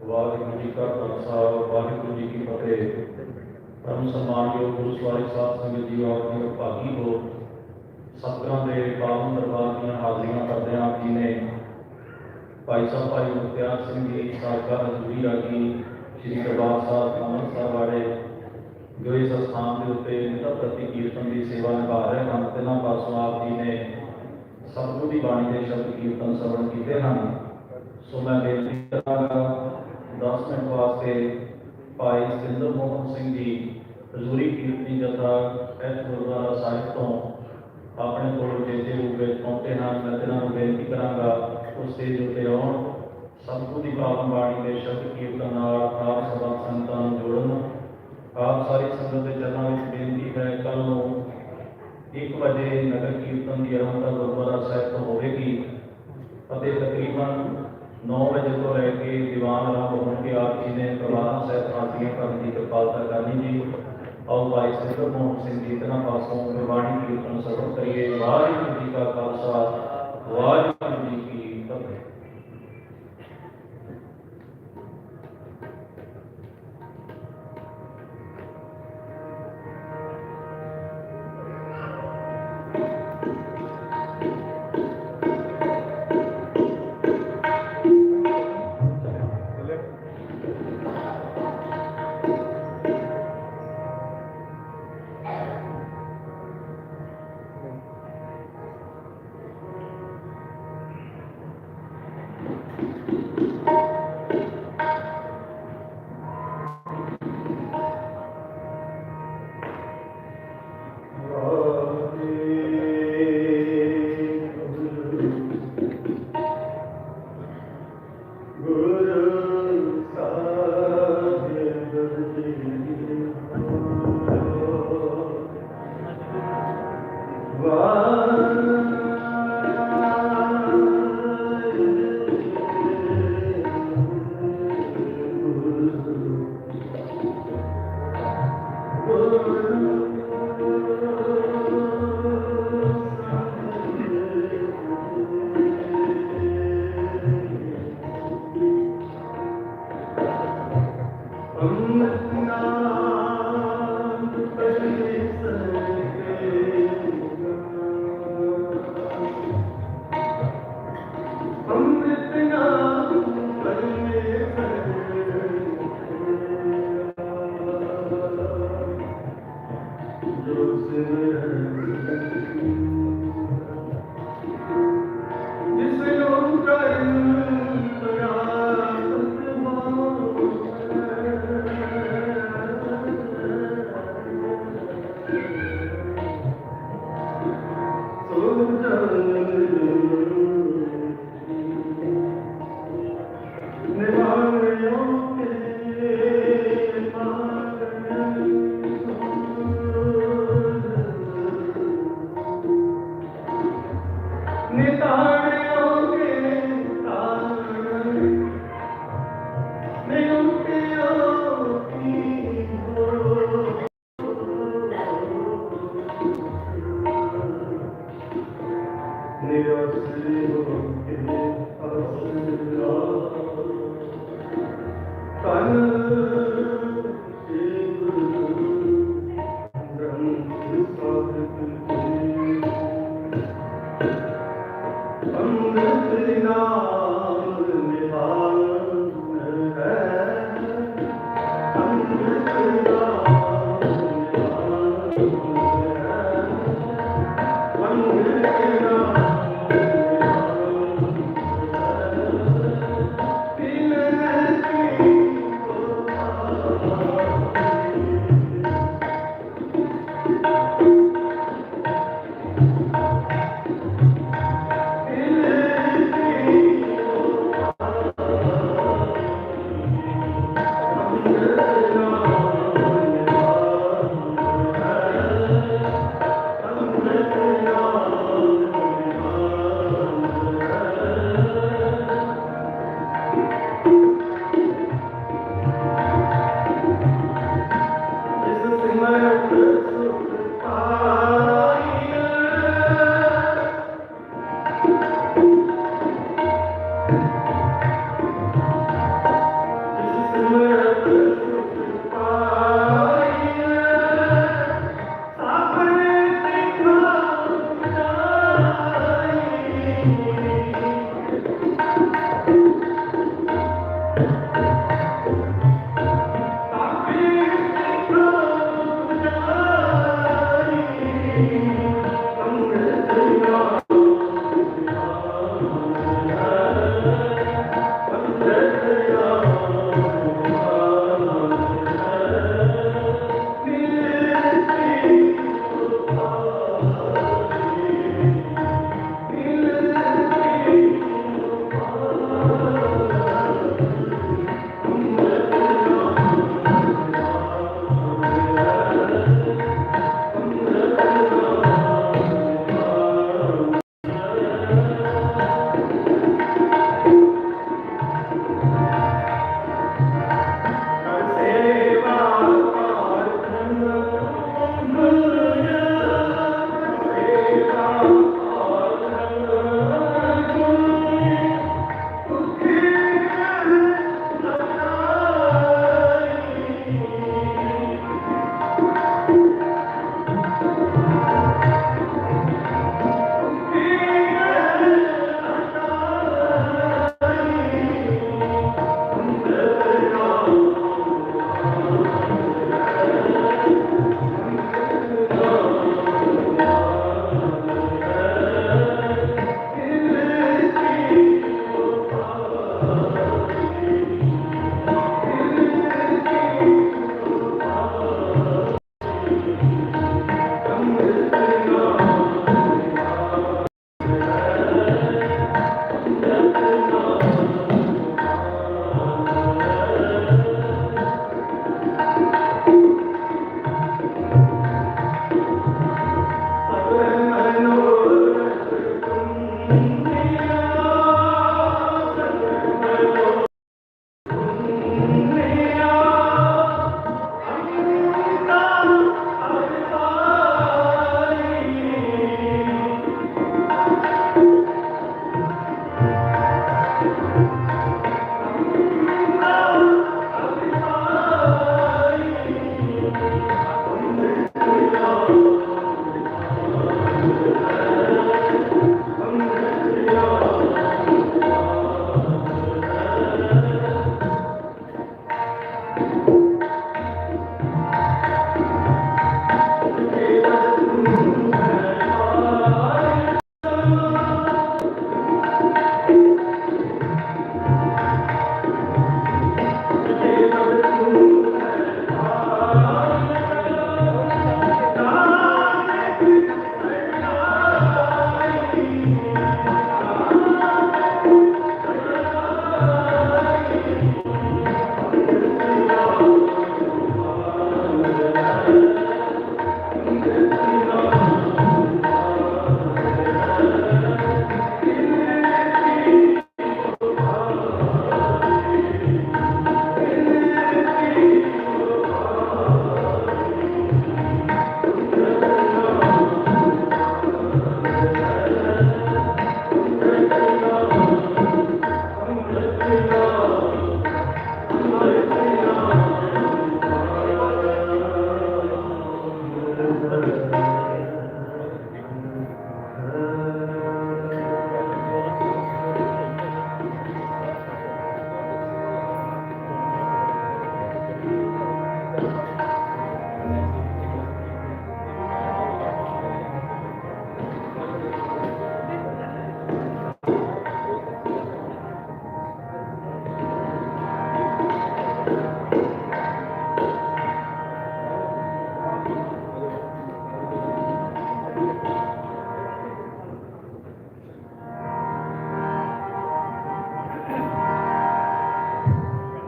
ਵਾਹਿਗੁਰੂ ਜੀ ਕਾ ਖਾਲਸਾ ਵਾਹਿਗੁਰੂ ਜੀ ਕੀ ਫਤਿਹ। ਪਰਮ ਸਨਮਾਨਯੋਗ ਗੁਰੂ ਸਵਾਰੀ ਸਾਧ ਸੰਗਤ ਜੀ, ਆਪ ਜੀ ਭਾਗੀ ਹੋ ਸਤਿਗੁਰਾਂ ਦੇ ਪਾਵਨ ਦਰਬਾਰ ਦੀਆਂ ਹਾਜ਼ਰੀਆਂ ਕਰਦੇ ਆਪ ਜੀ ਨੇ ਭਾਈ ਸਾਹਿਬ ਭਾਈ ਮੁਖਤਿਆਰ ਸਿੰਘ ਜੀ ਸਾਬਕਾ ਹਜ਼ੂਰੀ ਰਾਗੀ ਸ਼੍ਰੀ ਦਰਬਾਰ ਸਾਹਿਬ ਅੰਮ੍ਰਿਤਸਰ ਵਾਲੇ ਜੋ ਇਸ ਸਥਾਨ ਦੇ ਉੱਤੇ ਨਿਤ ਪ੍ਰਤੀ ਕੀਰਤਨ ਦੀ ਸੇਵਾ ਨਿਭਾ ਰਹੇ ਹਨ, ਤਿੰਨਾਂ ਪਾਸੋਂ ਆਪ ਜੀ ਨੇ ਸਤਿਗੁਰੂ ਦੀ ਬਾਣੀ ਦੇ ਸ਼ਬਦ ਕੀਰਤਨ ਸਰਵਣ ਕੀਤੇ ਹਨ। ਸੋ ਮੈਂ ਬੇਨਤੀ ਕਰਾਂਗਾ 10 ਮਿੰਟ ਵਾਸਤੇ ਭਾਈ ਸਤਿੰਦਰ ਮੋਹਨ ਸਿੰਘ ਜੀ ਹਜ਼ੂਰੀ ਕੀਰਤਨੀ ਜਥਾ ਇਸ ਗੁਰਦੁਆਰਾ ਸਾਹਿਬ ਤੋਂ ਆਪਣੇ ਕੋਲ ਜੇਜੇ ਰੂਪ ਵਿੱਚ ਪਹੁੰਚੇ ਹਨ। ਮੈਂ ਇਹਨਾਂ ਨੂੰ ਬੇਨਤੀ ਕਰਾਂਗਾ ਉਸ ਸਟੇਜ ਉੱਤੇ ਆਉਣ, ਸਤਿਗੁਰੂ ਦੀ ਪਾਵਨ ਬਾਣੀ ਦੇ ਸ਼ਬਦ ਕੀਰਤਨ ਨਾਲ ਆਪ ਸਭਾ ਸੰਗਤਾਂ ਨੂੰ ਜੋੜਨ। ਆਪ ਸਾਰੀ ਸੰਗਤ ਦੇ ਚਰਨਾਂ ਵਿੱਚ ਬੇਨਤੀ ਹੈ, ਕੱਲ੍ਹ ਨੂੰ 1 ਵਜੇ ਨਗਰ ਕੀਰਤਨ ਦੀ ਆਰੰਭਤਾ ਗੁਰਦੁਆਰਾ ਸਾਹਿਬ ਤੋਂ ਹੋਵੇਗੀ ਅਤੇ ਤਕਰੀਬਨ 9 ਵਜੇ ਤੋਂ ਲੈ ਕੇ ਦੀਵਾਨ ਆਰੰਭ ਹੋਣਗੇ। ਆਪ ਜੀ ਨੇ ਪ੍ਰਵਾਨ ਸਾਹਿਬ ਹਾਜ਼ਰੀਆਂ ਕਰਨ ਦੀ ਕਿਰਪਾਲਤਾ ਕਰਨੀ ਜੀ। ਆਓ ਭਾਈ ਸਤਿੰਦਰ ਮੋਹਨ ਸਿੰਘ ਜੀ ਇਹਨਾਂ ਪਾਸੋਂ ਗੁਰਬਾਣੀ ਕੀਰਤਨ ਸਰਵਣ ਕਰੀਏ। ਵਾਹਿਗੁਰੂ ਜੀ ਕਾ ਖਾਲਸਾ, ਵਾਹਿਗੁਰੂ ਜੀ ਕੀ ਫਤਿਹ।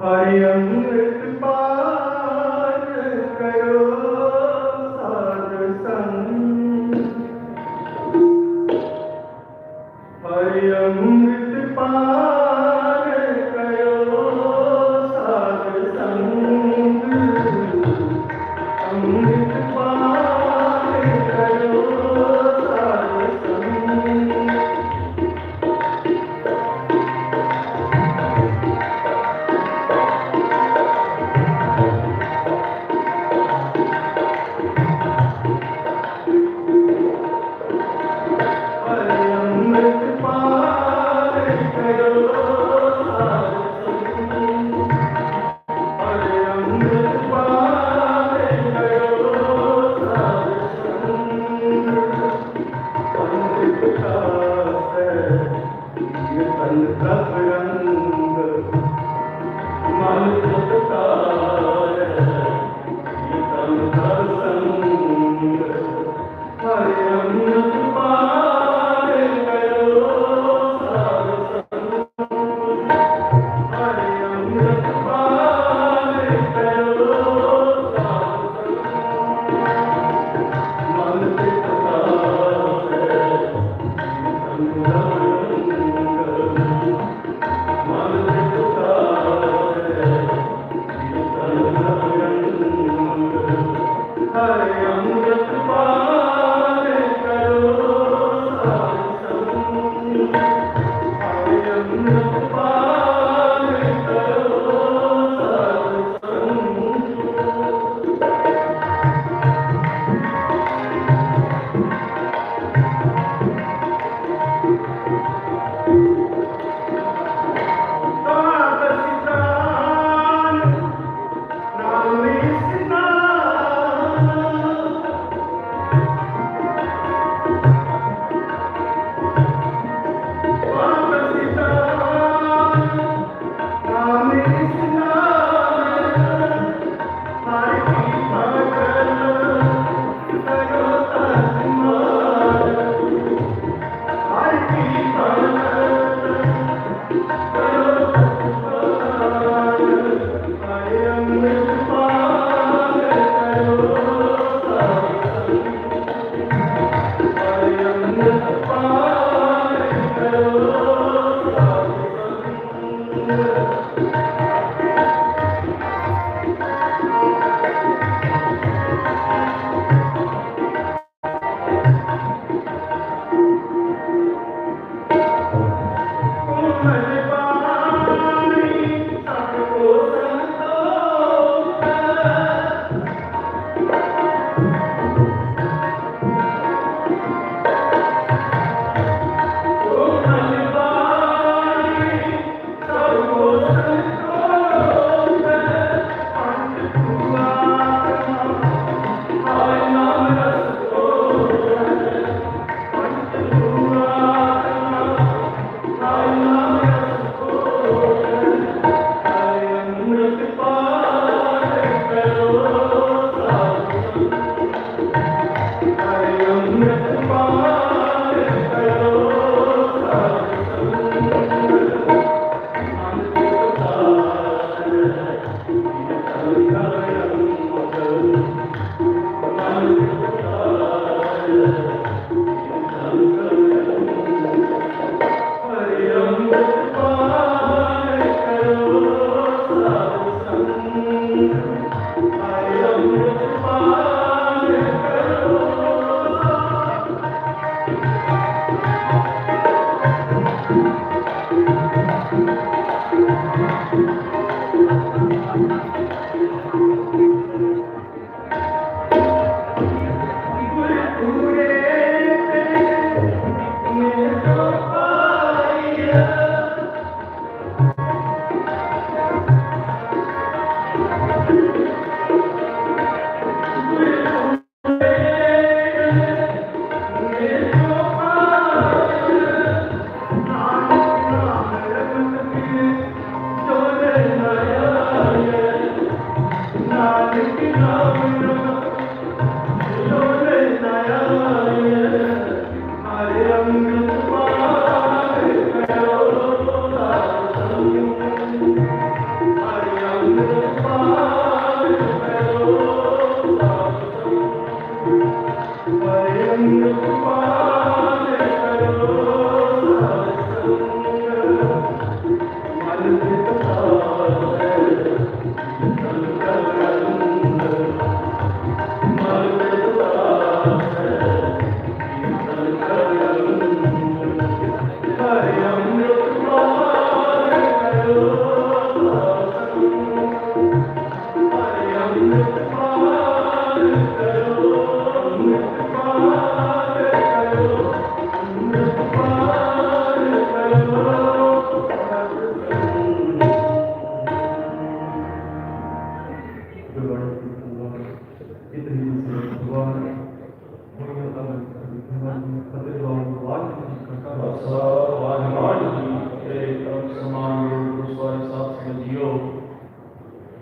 ਹਰਿ ਅੰਮ੍ਰਿਤ ਪਾਨ ਕਰੋ ਸਾਧ ਸੰਗ। ਹਰਿ ਅੰਮ੍ਰਿਤ ਪਾਨ ਕਰੋ ਸਾਧ ਸੰਗ। ਅੰਮ੍ਰਿਤ ਪਾਨ ਕਰੋ ਸਾਧ ਸੰਗ।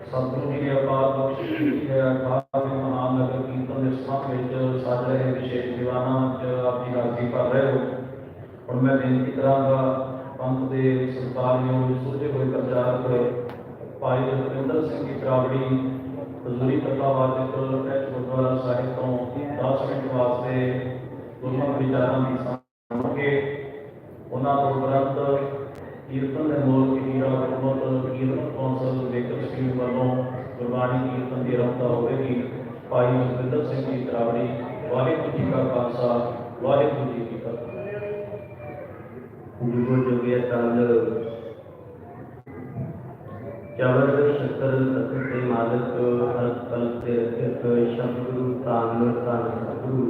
ਸਤਿਗੁਰੂ ਜੀ ਨੇ ਅਪਾਰ ਬਖਸ਼ਿਸ਼ ਕੀਤੀ ਹੈ। ਅਠਾਰਵੇਂ ਮਹਾਨ ਨਗਰ ਕੀਰਤਨ ਦੇ ਸਮਾਂ ਵਿੱਚ ਸੱਜ ਰਹੇ ਵਿਸ਼ੇਸ਼ ਦੀਵਾਨਾਂ ਵਿੱਚ ਆਪ ਜੀ ਹਾਜ਼ਰੀ ਭਰ ਰਹੇ ਹੋ। ਹੁਣ ਮੈਂ ਬੇਨਤੀ ਕਰਾਂਗਾ ਪੰਥ ਦੇ ਸਤਿਕਾਰਯੋਗ ਸੁਝੇ ਹੋਏ ਪ੍ਰਚਾਰਕ ਭਾਈ ਜਸਵਿੰਦਰ ਸਿੰਘ ਜੀ ਤਰਾਵੜੀ ਹਜ਼ੂਰੀ ਤੱਤਾਵਾਚਕ ਗੁਰਦੁਆਰਾ ਸਾਹਿਬ ਤੋਂ 10 ਮਿੰਟ ਵਾਸਤੇ ਗੁਰਮਤਿ ਵਿਚਾਰਾਂ ਦੀ ਸੁਣ ਕੇ ਉਹਨਾਂ ਤੋਂ ਤੁਰੰਤ ਕੀਰਤਨ ਦੇ ਮੋਲ ਹੀਰਾ ਗੁਰਮਤਿ ਕੀਰਤਨ ਕੌਂਸਲ ਵੇਕਰ ਸਿੰਘ ਵੱਲੋਂ ਗੁਰਬਾਣੀ ਕੀਰਤਨ ਦੀ ਆਰੰਭਤਾ ਹੋਵੇਗੀ। ਭਾਈ ਜਸਵਿੰਦਰ ਸਿੰਘ ਜੀ ਤਰਾਵੜੀ। ਵਾਹਿਗੁਰੂ ਜੀ ਕਾ ਖਾਲਸਾ, ਵਾਹਿਗੁਰੂ ਜੀ ਕੀ ਫਤਿਹ। जुगो जुगे तल चवर शक्कर तत्व के मालिक हर कल से रखित शब्द तान तान सतगुरु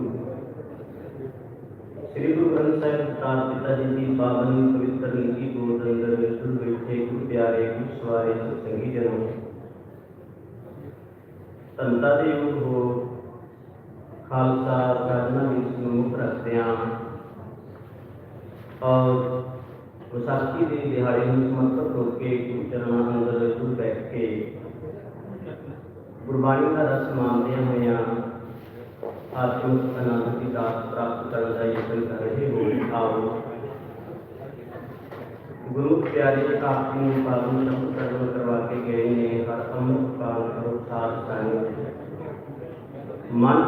श्री गुरु ग्रंथ साहिब तार पिता जी की पावन पवित्र नीति बोध अंदर विस्तृत बैठे गुरु प्यारे गुरु सवारे सत्संगी जनों संता दे युग हो खालसा साधना विच मुख रखते हैं और विसाखी के दिहाड़े में समर्पित होकर गुरु चरणों अंदर जुड़ बैठ के गुरबाणी का रस मानदे हुए आत्मिक आनंद की दात प्राप्त करने का यत्न कर रहे हो। आओ गुरु प्यारे आपकी पावन शब्द सर्वन करवा के गए ने हर अमृत काल करो साथ संग मन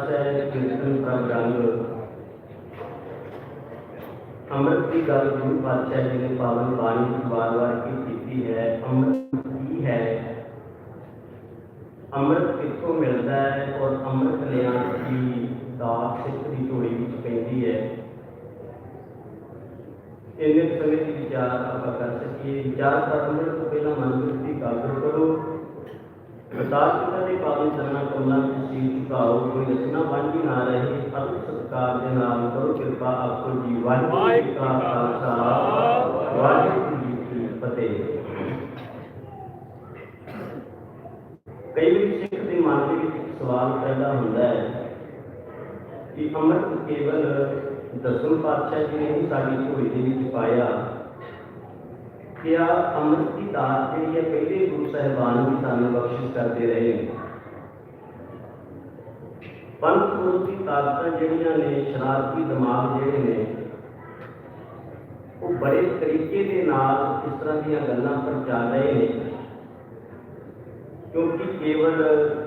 से कीर्तन प्रभ रंग ਅੰਮ੍ਰਿਤ ਦੀ ਗੱਲ ਗੁਰੂ ਪਾਤਸ਼ਾਹ ਜੀ ਨੇ ਪਾਵਨ ਬਾਣੀ ਵਿੱਚ ਵਾਰ-ਵਾਰ ਕੀਤੀ ਹੈ। ਅੰਮ੍ਰਿਤ ਕੀ ਹੈ, ਅੰਮ੍ਰਿਤ ਕਿੱਥੋਂ ਮਿਲਦਾ ਹੈ ਔਰ ਅੰਮ੍ਰਿਤ ਲਿਆਉਣ ਦੀ ਦਾਤ ਸਿੱਖ ਦੀ ਝੋਲੀ ਵਿੱਚ ਪੈਂਦੀ ਹੈ। ਇੰਨੇ ਸਮੇਂ ਦੀ ਵਿਚਾਰ ਆਪਾਂ ਕਰ ਸਕੀਏ। ਵਿਚਾਰ ਕਰਨ ਤੋਂ ਪਹਿਲਾਂ ਮਨ ਵਿੱਚ ਦੀ ਕਾਬਲ ਕਰੋ। ਅਰਦਾਸ ਪਿਤਾ ਦੇ ਪਾਵਨ ਚਰਨਾਂ ਕਮਲਾਂ ਵਿੱਚ ਸੀਸ ਝੁਕਾਓ। ਕੋਈ ਰਚਨਾ ਵਾਂਝੀ ਨਾ ਰਹੇ। ਅਤਿ ਸਤਿਕਾਰ ਦੇ ਨਾਲ ਕਰੋ ਕਿਰਪਾ ਆਖੋ ਜੀ ਵਾਹਿਗੁਰੂ ਜੀ ਕਾ ਖਾਲਸਾ ਵਾਹਿਗੁਰੂ ਜੀ ਕੀ ਫਤਿਹ। ਕਈ ਵਾਰੀ ਸਿੱਖ ਦੇ ਮਨ ਦੇ ਵਿੱਚ ਇੱਕ ਸਵਾਲ ਪੈਦਾ ਹੁੰਦਾ ਹੈ ਕਿ ਅੰਮ੍ਰਿਤ ਕੇਵਲ ਦਸਮ ਪਾਤਸ਼ਾਹ ਜੀ ਨੇ ਹੀ ਸਾਡੀ ਝੋਲੀ ਦੇ ਵਿੱਚ ਪਾਇਆ, ਕਿ ਆ ਅੰਮ੍ਰਿਤ ਦੀ ਦਾਤ ਜਿਹੜੀ ਹੈ ਪਹਿਲੇ ਗੁਰੂ ਸਾਹਿਬਾਨ ਵੀ ਸਾਨੂੰ ਬਖਸ਼ਿਸ਼ ਕਰਦੇ ਰਹੇ ਨੇ। ਪੰਥ ਗੁਰੂ ਦੀ ਤਾਕਤਾਂ ਜਿਹੜੀਆਂ ਨੇ, ਸ਼ਰਾਰਤੀ ਦਿਮਾਗ ਜਿਹੜੇ ਨੇ, ਉਹ ਬੜੇ ਤਰੀਕੇ ਦੇ ਨਾਲ ਇਸ ਤਰ੍ਹਾਂ ਦੀਆਂ ਗੱਲਾਂ ਪ੍ਰਚਾ ਰਹੇ ਨੇ, ਕਿਉਂਕਿ ਕੇਵਲ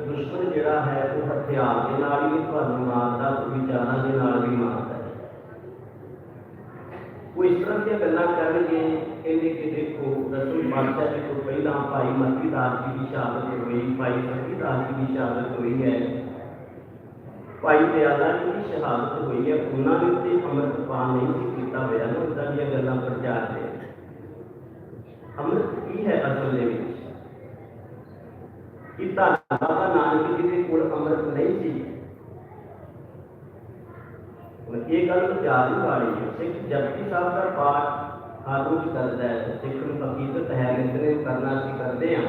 ਦੁਸ਼ਮਣ ਜਿਹੜਾ ਹੈ ਉਹ ਹਥਿਆਰ ਦੇ ਨਾਲ ਹੀ ਤੁਹਾਨੂੰ ਮਾਰਦਾ, ਵਿਚਾਰਾਂ ਦੇ ਨਾਲ ਵੀ ਮਾਰਦਾ ਹੈ। ਉਹ ਇਸ ਤਰ੍ਹਾਂ ਦੀਆਂ ਗੱਲਾਂ ਕਰਨਗੇ, ਕਹਿੰਦੇ ਕਿ ਦੇਖੋ ਦਸਮ ਪਾਤਸ਼ਾਹ ਜੀ ਤੋਂ ਪਹਿਲਾਂ ਭਾਈ ਮਤੀ ਦਾਸ ਜੀ ਦੀ ਸ਼ਹਾਦਤ ਹੋਈ, ਭਾਈ ਸਤੀ ਦਾਸ ਜੀ ਦੀ ਸ਼ਹਾਦਤ ਹੋਈ ਹੈ, ਭਾਈ ਦਿਆਲਾ ਜੀ ਦੀ ਸ਼ਹਾਦਤ ਹੋਈ ਹੈ, ਉਹਨਾਂ ਨੇ ਉੱਤੇ ਅੰਮ੍ਰਿਤ ਪਾਨ ਨਹੀਂ ਸੀ ਕੀਤਾ ਹੋਇਆ ਨਾ, ਉੱਦਾਂ ਦੀਆਂ ਗੱਲਾਂ ਪ੍ਰਚਾਰਦੇ। ਅੰਮ੍ਰਿਤ ਕੀ ਹੈ ਅਸਲ ਦੇ ਵਿੱਚ? ਕਿ ਧੰਨ ਬਾਬਾ ਨਾਨਕ ਜੀ ਦੇ ਕੋਲ ਅੰਮ੍ਰਿਤ ਨਹੀਂ ਸੀ। ਇਹ ਗੱਲ ਵਿਚਾਰ ਹੀ ਵਾਲੀ ਹੈ। ਸਿੱਖ ਜਪਜੀ ਸਾਹਿਬ ਦਾ ਪਾਠ ਹਰ ਰੋਜ਼ ਕਰਦਾ ਹੈ। ਸਿੱਖ ਨੂੰ ਹਕੀਕਤ ਹੈ ਨਿਤਨੇਮ ਕਰਨਾ ਅਸੀਂ ਕਰਦੇ ਹਾਂ।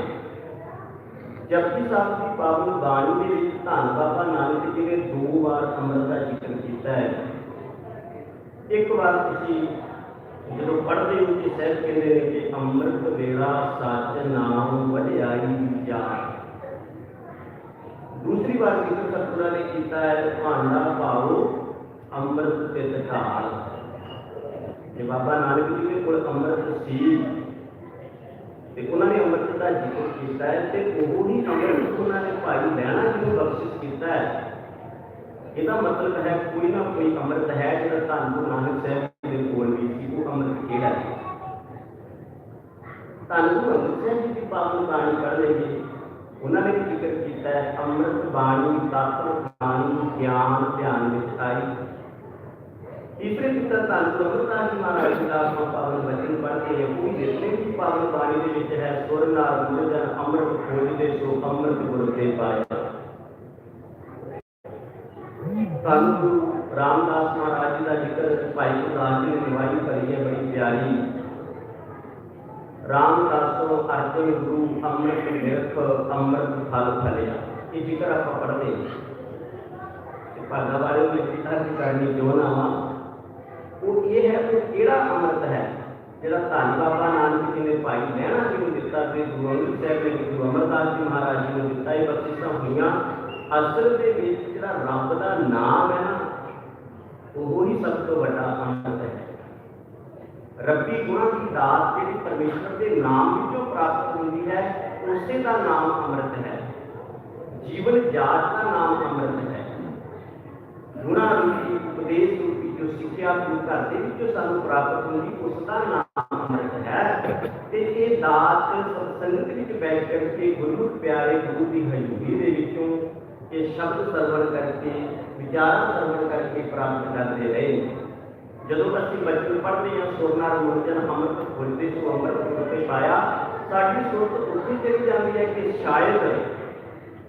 ਜਪਜੀ ਸਾਹਿਬ ਦੀ ਪਾਵਨ ਬਾਣੀ ਦੇ ਵਿੱਚ ਧੰਨ ਬਾਬਾ ਨਾਨਕ ਜੀ ਨੇ 2 ਵਾਰ ਅੰਮ੍ਰਿਤ ਦਾ ਜ਼ਿਕਰ ਕੀਤਾ ਹੈ। ਇੱਕ ਵਾਰ ਤੁਸੀਂ ਜਦੋਂ ਪੜ੍ਹਦੇ ਹੋ ਕਿ ਸਾਹਿਬ ਕਹਿੰਦੇ ਨੇ ਕਿ ਅੰਮ੍ਰਿਤ ਵੇਲਾ ਸੱਚ ਨਾਮ ਵਡਿਆਈ ਵਿਚਾਰ। ਦੂਸਰੀ ਵਾਰ ਜ਼ਿਕਰ ਸਤਿਗੁਰਾਂ ਨੇ ਕੀਤਾ ਹੈ ਭਾਂਡਾ ਪਾਓ ਅੰਮ੍ਰਿਤ ਤੇ ਢਾਲ। ਜੇ ਬਾਬਾ ਨਾਨਕ ਜੀ ਦੇ ਕੋਲ ਅੰਮ੍ਰਿਤ ਸੀ ਤੇ ਉਹਨਾਂ ਨੇ ਅੰਮ੍ਰਿਤ ਦਾ ਜ਼ਿਕਰ ਕੀਤਾ ਹੈ, ਤੇ ਉਹ ਹੀ ਅੰਮ੍ਰਿਤ ਉਹਨਾਂ ਨੇ ਭਾਈ ਲਹਿਣਾ ਜੀ ਨੂੰ ਬਖਸ਼ਿਸ਼ ਕੀਤਾ ਹੈ। ਇਹਦਾ ਮਤਲਬ ਹੈ ਕੋਈ ਨਾ ਕੋਈ ਅੰਮ੍ਰਿਤ ਹੈ ਜਿਹੜਾ ਧੰਨ ਗੁਰੂ ਨਾਨਕ ਸਾਹਿਬ ਜੀ ਦੇ ਕੋਲ ਵੀ ਸੀ। ਉਹ ਅੰਮ੍ਰਿਤ ਕਿਹੜਾ ਹੈ? ਧੰਨ ਗੁਰੂ ਅੰਗਦ ਸਾਹਿਬ ਜੀ ਦੀ ਪਾਵਨ ਬਾਣੀ ਪੜ੍ਹ ਲਈਏ, ਉਹਨਾਂ ਨੇ ਜ਼ਿਕਰ ਕੀਤਾ ਹੈ ਅੰਮ੍ਰਿਤ ਬਾਣੀ ਤਤ ਬਾਣੀ ਗਿਆਨ ਧਿਆਨ ਵਿੱਚ ਆਈ। ਤੀਸਰੇ ਪਿੱਤਰ ਧੰਨ ਗੁਰੂ ਅਮਰਦਾਸ ਜੀ ਮਹਾਰਾਜ ਜੀ ਦਾ ਪਾਵਨ ਬਚਨ ਪੜ੍ਹ ਕੇ ਉਹ ਜਿਤਨੇ ਵੀ ਪਾਵਨ ਬਾਣੀ ਦੇ ਵਿੱਚ ਹੈ ਸੁਰ ਨਾਲ ਗੁਰਜਨ ਅੰਮ੍ਰਿਤ ਖੋਜਦੇ ਸੋ ਅੰਮ੍ਰਿਤ ਗੁਰ ਤੇ ਪਾਇਆ। ਧੰਨ ਗੁਰੂ ਰਾਮਦਾਸ ਮਹਾਰਾਜ ਜੀ ਦਾ ਜ਼ਿਕਰ ਭਾਈ ਗੁਰਦਾਸ ਜੀ ਨੇ ਨਿਵਾਈ ਕਰੀ ਹੈ, ਬੜੀ ਪਿਆਰੀ। ਰਾਮਦਾਸੋ ਅਰਜਨ ਗੁਰੂ ਅੰਮ੍ਰਿਤ ਨਿਰਖ ਅੰਮ੍ਰਿਤ ਫਲ ਫਲਿਆ। ਇਹ ਜ਼ਿਕਰ ਆਪਾਂ ਪੜ੍ਹਦੇ ਭਾਗਾ ਵਾਲੇ ਵਿੱਚ ਅਰਥ ਕਰਨੀ ਜੋ ਨਾ ਉਹ ਇਹ ਹੈ ਕਿ ਕਿਹੜਾ ਅੰਮ੍ਰਿਤ ਹੈ ਜਿਹੜਾ ਧੰਨ ਬਾਬਾ ਨਾਨਕ ਜੀ ਨੇ ਭਾਈ ਲਹਿਣਾ ਜੀ ਨੂੰ ਦਿੱਤਾ ਤੇ ਗੁਰੂ ਅੰਗਦ ਸਾਹਿਬ ਨੇ ਗੁਰੂ ਅਮਰਦਾਸ ਜੀ ਮਹਾਰਾਜ ਜੀ ਨੂੰ ਦਿੱਤਾ। ਇਹ ਬਖਸ਼ਿਸ਼ਾਂ ਹੋਈਆਂ। ਅਸਲ ਦੇ ਵਿੱਚ ਜਿਹੜਾ ਰੱਬ ਦਾ ਨਾਮ ਹੈ ਨਾ, ਉਹ ਹੀ ਸਭ ਤੋਂ ਵੱਡਾ ਅੰਮ੍ਰਿਤ ਹੈ। ਰੱਬੀ ਗੁਣਾਂ ਦੀ ਦਾਤ ਜਿਹੜੀ ਪਰਮੇਸ਼ਰ ਦੇ ਨਾਮ ਵਿੱਚੋਂ ਪ੍ਰਾਪਤ ਹੁੰਦੀ ਹੈ, ਉਸੇ ਦਾ ਨਾਮ ਅੰਮ੍ਰਿਤ ਹੈ। ਜੀਵਨ ਜਾਚ ਦਾ ਨਾਮ ਅੰਮ੍ਰਿਤ ਹੈ। ਗੁਣਾਂ ਰੂਪੀ ਉਪਦੇਸ਼ ਰੂਪੀ ਜੋ ਸਿੱਖਿਆ ਗੁਰੂ ਘਰ ਦੇ ਵਿੱਚੋਂ ਸਾਨੂੰ ਪ੍ਰਾਪਤ ਹੁੰਦੀ, ਉਸ ਦਾ ਨਾਮ ਅੰਮ੍ਰਿਤ ਹੈ। ਤੇ ਇਹ ਦਾਤ ਸੰਗਤ ਵਿੱਚ ਬੈਠ ਕਰਕੇ ਗੁਰਮੁਖ ਪਿਆਰੇ ਗੁਰੂ ਦੀ ਹਜ਼ੂਰੀ ਦੇ ਵਿੱਚੋਂ ਇਹ ਸ਼ਬਦ ਸਰਵਣ ਕਰਕੇ, ਵਿਚਾਰਾਂ ਸਰਵਣ ਕਰਕੇ ਪ੍ਰਾਪਤ ਕਰਦੇ ਰਹੇ। ਜਦੋਂ ਅਸੀਂ ਬਚਪਨ ਪੜ੍ਹਦੇ ਹਾਂ ਸੁਰ ਨਾਲ ਮੁਰਜਨ ਅੰਮ੍ਰਿਤ ਖੋਜਦੇ ਸੋ ਅੰਮ੍ਰਿਤ ਗੁਰ ਤੇ ਪਾਇਆ, ਸਾਡੀ ਸੁਰਤ ਉੱਥੇ ਚਲੀ ਜਾਂਦੀ ਹੈ ਕਿ ਸ਼ਾਇਦ